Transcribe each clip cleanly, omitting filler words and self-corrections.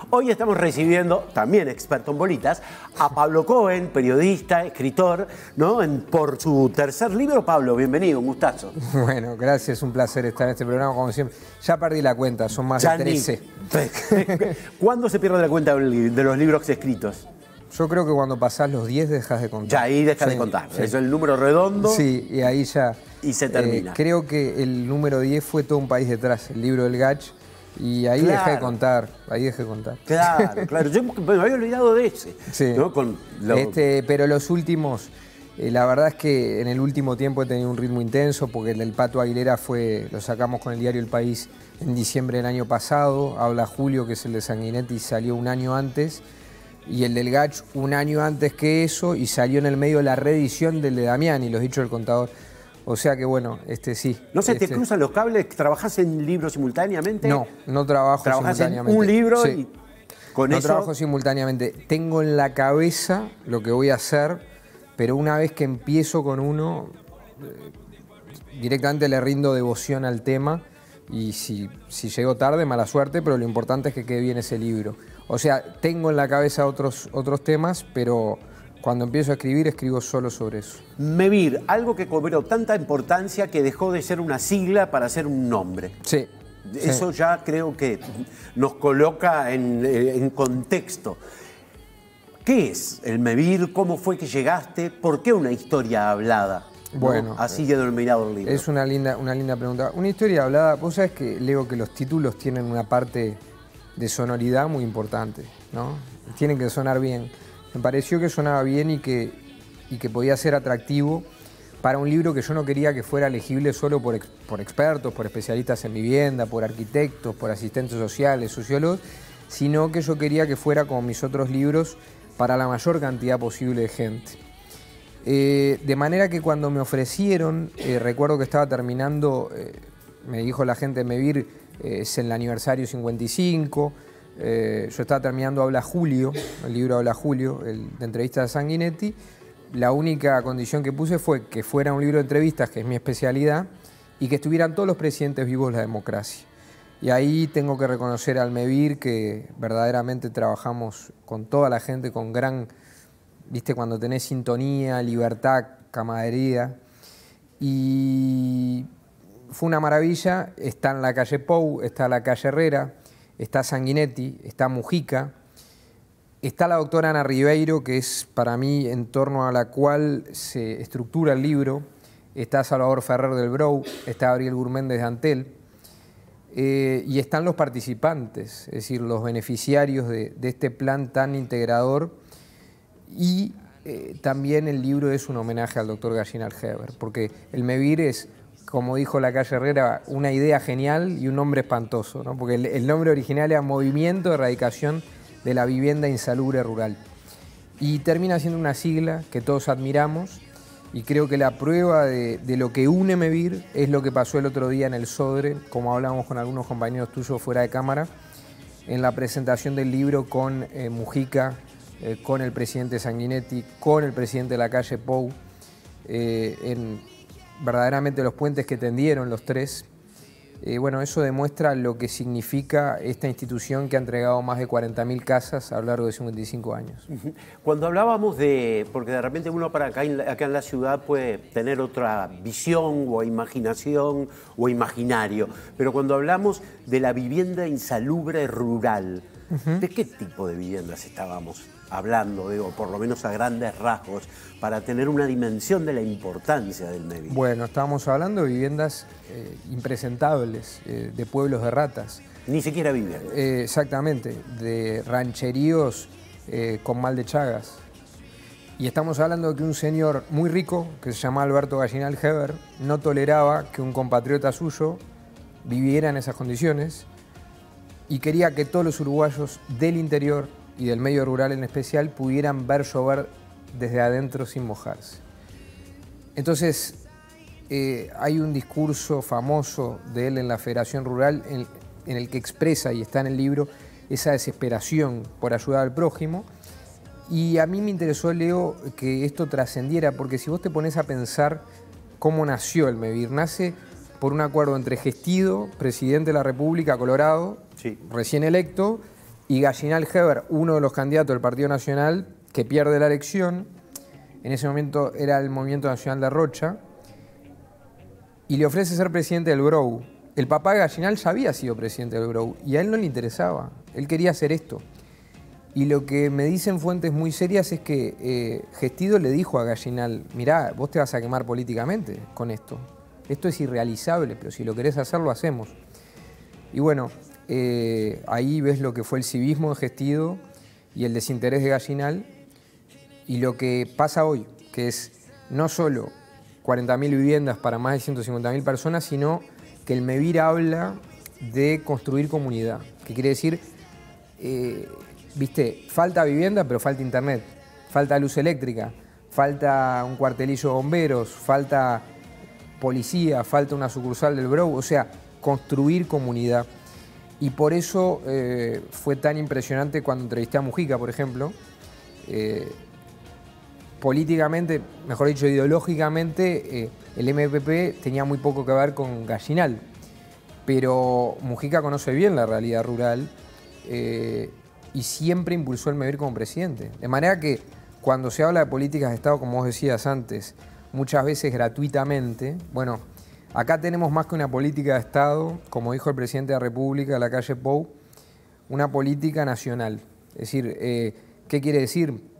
Hoy estamos recibiendo, también experto en bolitas, a Pablo Cohen, periodista, escritor, ¿no? Por su tercer libro. Pablo, bienvenido, un gustazo. Bueno, gracias, un placer estar en este programa, como siempre. Ya perdí la cuenta, son más de 13. ¿Cuándo se pierde la cuenta de los libros escritos? Yo creo que cuando pasás los 10 dejas de contar. Ya ahí dejas de contar, sí. Eso es el número redondo. Sí, y ahí ya... Y se termina. Creo que el número 10 fue Todo un país detrás, el libro del Gach. Y ahí dejé de contar, Claro, claro. Yo me había olvidado de ese. Sí. ¿No? Pero los últimos, la verdad es que en el último tiempo he tenido un ritmo intenso, porque el del Pato Aguilera lo sacamos con el diario El País en diciembre del año pasado. Habla Julio, que es el de Sanguinetti, salió un año antes. Y el del Gach un año antes que eso, y salió en el medio la reedición del de Damiani, Los Dichos del Contador. O sea que bueno, sí. ¿No se te cruzan los cables? ¿Trabajás en libros simultáneamente? No, no trabajo simultáneamente. ¿Trabajás en un libro sí. y con no eso? No trabajo simultáneamente. Tengo en la cabeza lo que voy a hacer, pero una vez que empiezo con uno, directamente le rindo devoción al tema, y si llego tarde, mala suerte, pero lo importante es que quede bien ese libro. O sea, tengo en la cabeza otros temas, pero... Cuando empiezo a escribir, escribo solo sobre eso. MEVIR, algo que cobró tanta importancia que dejó de ser una sigla para ser un nombre. Sí. Eso ya creo que nos coloca en contexto. ¿Qué es el MEVIR? ¿Cómo fue que llegaste? ¿Por qué una historia hablada? Bueno, ¿no? Así denominado el libro. Es una linda pregunta. Una historia hablada, vos sabés que leo que los títulos tienen una parte de sonoridad muy importante, ¿no? Tienen que sonar bien. Me pareció que sonaba bien y que podía ser atractivo para un libro que yo no quería que fuera legible solo por expertos, por especialistas en vivienda, por arquitectos, por asistentes sociales, sociólogos, sino que yo quería que fuera, como mis otros libros, para la mayor cantidad posible de gente. De manera que cuando me ofrecieron, recuerdo que estaba terminando, me dijo la gente de MEVIR, es el aniversario 55, yo estaba terminando Habla Julio, el libro Habla Julio, de entrevistas de Sanguinetti. La única condición que puse fue que fuera un libro de entrevistas, que es mi especialidad, y que estuvieran todos los presidentes vivos de la democracia. Y ahí tengo que reconocer al MEVIR que verdaderamente trabajamos con toda la gente, con gran, viste, cuando tenés sintonía, libertad, camaradería. Y fue una maravilla. Está en la calle Pou, está en la calle Herrera, está Sanguinetti, está Mujica, está la doctora Ana Ribeiro, que es para mí en torno a la cual se estructura el libro, está Salvador Ferrer del Brou, está Gabriel Gurméndez de Antel, y están los participantes, es decir, los beneficiarios de este plan tan integrador. Y también el libro es un homenaje al doctor Gallinal Heber, porque el MEVIR es, como dijo la calle Herrera, una idea genial y un nombre espantoso, ¿no? Porque el nombre original era Movimiento de Erradicación de la Vivienda Insalubre Rural. Y termina siendo una sigla que todos admiramos, y creo que la prueba de lo que une MEVIR es lo que pasó el otro día en el Sodre, como hablamos con algunos compañeros tuyos fuera de cámara, en la presentación del libro con Mujica, con el presidente Sanguinetti, con el presidente de la calle Pou, verdaderamente los puentes que tendieron los tres. Bueno, eso demuestra lo que significa esta institución que ha entregado más de 40.000 casas a lo largo de 55 años. Cuando hablábamos porque de repente uno para acá en la ciudad puede tener otra visión o imaginación o imaginario, pero cuando hablamos de la vivienda insalubre rural, ¿de qué tipo de viviendas estábamos hablando, digo, por lo menos a grandes rasgos, para tener una dimensión de la importancia del MEVIR? Bueno, estábamos hablando de viviendas impresentables, de pueblos de ratas. Ni siquiera viviendas. Exactamente, de rancheríos con mal de Chagas. Y estamos hablando de que un señor muy rico, que se llama Alberto Gallinal Heber, no toleraba que un compatriota suyo viviera en esas condiciones y quería que todos los uruguayos del interior y del medio rural en especial pudieran ver llover desde adentro sin mojarse. Entonces, hay un discurso famoso de él en la Federación Rural en el que expresa, y está en el libro, esa desesperación por ayudar al prójimo. Y a mí me interesó, Leo, que esto trascendiera, porque si vos te pones a pensar cómo nació el MEVIR, nace por un acuerdo entre Gestido, presidente de la República, Colorado, sí, recién electo, y Gallinal Heber, uno de los candidatos del Partido Nacional, que pierde la elección, en ese momento era el Movimiento Nacional de Rocha, y le ofrece ser presidente del GROU. El papá de Gallinal ya había sido presidente del GROU y a él no le interesaba, él quería hacer esto. Y lo que me dicen fuentes muy serias es que Gestido le dijo a Gallinal, mirá, vos te vas a quemar políticamente con esto. Esto es irrealizable, pero si lo querés hacer, lo hacemos. Y bueno, ahí ves lo que fue el civismo de Gestido y el desinterés de Gallinal y lo que pasa hoy, que es no solo 40.000 viviendas para más de 150.000 personas, sino que el MEVIR habla de construir comunidad, que quiere decir, viste, falta vivienda, pero falta internet, falta luz eléctrica, falta un cuartelillo de bomberos, falta policía, falta una sucursal del GROU, o sea, construir comunidad. Y por eso fue tan impresionante cuando entrevisté a Mujica, por ejemplo. Políticamente, mejor dicho, ideológicamente, el MPP tenía muy poco que ver con Gallinal, pero Mujica conoce bien la realidad rural y siempre impulsó el MEVIR como presidente. De manera que cuando se habla de políticas de Estado, como vos decías antes, muchas veces gratuitamente, bueno, acá tenemos más que una política de Estado, como dijo el presidente de la República, Lacalle Pou, una política nacional. Es decir, ¿qué quiere decir?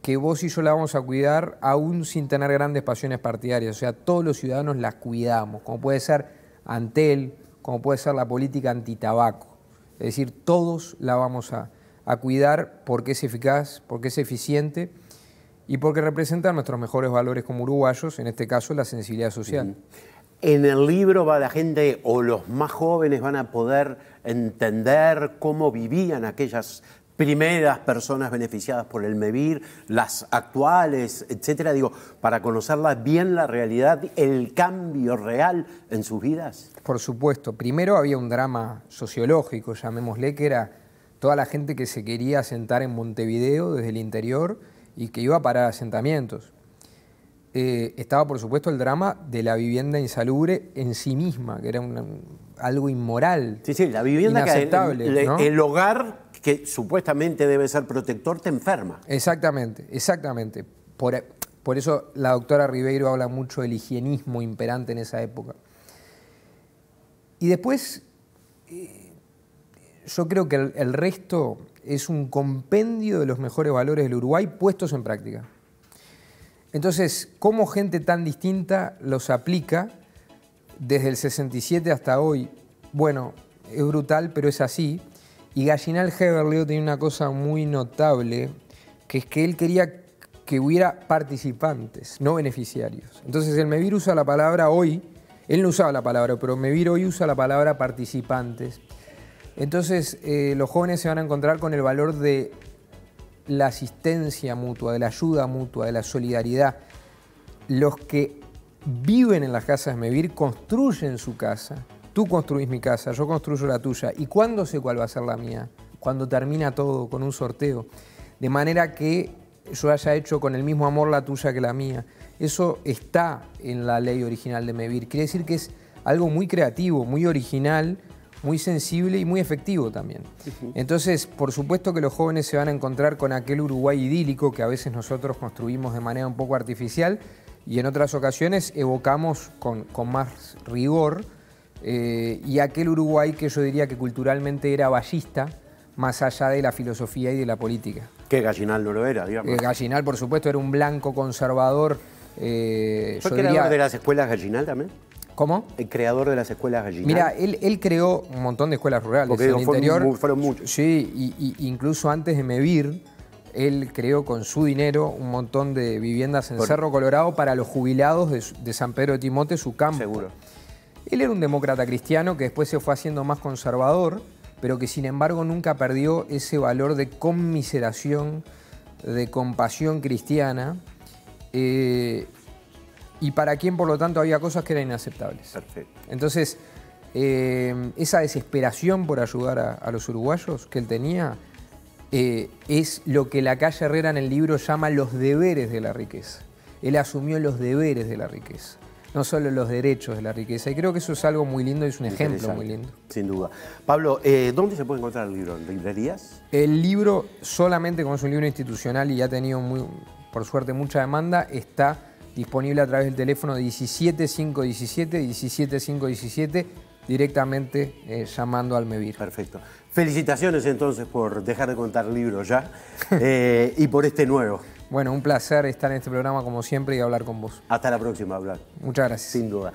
Que vos y yo la vamos a cuidar aún sin tener grandes pasiones partidarias. O sea, todos los ciudadanos la cuidamos, como puede ser Antel, como puede ser la política antitabaco. Es decir, todos la vamos a cuidar porque es eficaz, porque es eficiente y porque representa nuestros mejores valores como uruguayos, en este caso la sensibilidad social. En el libro va la gente o los más jóvenes van a poder entender cómo vivían aquellas primeras personas beneficiadas por el MEVIR, las actuales, etcétera, digo, para conocerla bien la realidad, el cambio real en sus vidas. Por supuesto. Primero había un drama sociológico, llamémosle, que era toda la gente que se quería asentar en Montevideo desde el interior y que iba para asentamientos. Estaba, por supuesto, el drama de la vivienda insalubre en sí misma, que era algo inmoral. Sí, sí, la vivienda inaceptable, que ¿no? el hogar que supuestamente debe ser protector te enferma. Exactamente, exactamente. Por eso la doctora Ribeiro habla mucho del higienismo imperante en esa época. Y después, yo creo que el resto es un compendio de los mejores valores del Uruguay puestos en práctica. Entonces, ¿cómo gente tan distinta los aplica desde el 67 hasta hoy? Bueno, es brutal, pero es así. Y Gallinal Heber, Leo, tenía una cosa muy notable, que es que él quería que hubiera participantes, no beneficiarios. Entonces el MEVIR usa la palabra hoy, él no usaba la palabra, pero MEVIR hoy usa la palabra participantes. Entonces los jóvenes se van a encontrar con el valor de la asistencia mutua, de la ayuda mutua, de la solidaridad. Los que viven en las casas de MEVIR construyen su casa. Tú construís mi casa, yo construyo la tuya. ¿Y cuándo sé cuál va a ser la mía? Cuando termina todo, con un sorteo. De manera que yo haya hecho con el mismo amor la tuya que la mía. Eso está en la ley original de MEVIR. Quiere decir que es algo muy creativo, muy original, muy sensible y muy efectivo también. Entonces, por supuesto que los jóvenes se van a encontrar con aquel Uruguay idílico que a veces nosotros construimos de manera un poco artificial y en otras ocasiones evocamos con más rigor. Y aquel Uruguay que yo diría que culturalmente era vallista, más allá de la filosofía y de la política. Que Gallinal no lo era, digamos. Gallinal, por supuesto, era un blanco conservador. ¿Fue creador de las escuelas Gallinal también? ¿Cómo? El creador de las escuelas Gallinal. Mira, él creó un montón de escuelas rurales. Porque en el interior. Fueron muchos. Sí, y incluso antes de MEVIR, él creó con su dinero un montón de viviendas en Cerro Colorado para los jubilados de San Pedro de Timote, su campo. Seguro. Él era un demócrata cristiano que después se fue haciendo más conservador, pero que sin embargo nunca perdió ese valor de conmiseración, de compasión cristiana, y para quien por lo tanto había cosas que eran inaceptables. Perfecto. Entonces, esa desesperación por ayudar a los uruguayos que él tenía es lo que Lacalle Herrera en el libro llama los deberes de la riqueza. Él asumió los deberes de la riqueza. no solo los derechos de la riqueza. Y creo que eso es algo muy lindo y es un ejemplo muy lindo. Sin duda. Pablo, ¿dónde se puede encontrar el libro? ¿En librerías? El libro, solamente como es un libro institucional y ha tenido, por suerte, mucha demanda, está disponible a través del teléfono 17517, 17517, directamente llamando al MEVIR. Perfecto. Felicitaciones entonces por dejar de contar libros ya y por este nuevo. Bueno, un placer estar en este programa como siempre y hablar con vos. Hasta la próxima, hablar. Muchas gracias. Sin duda.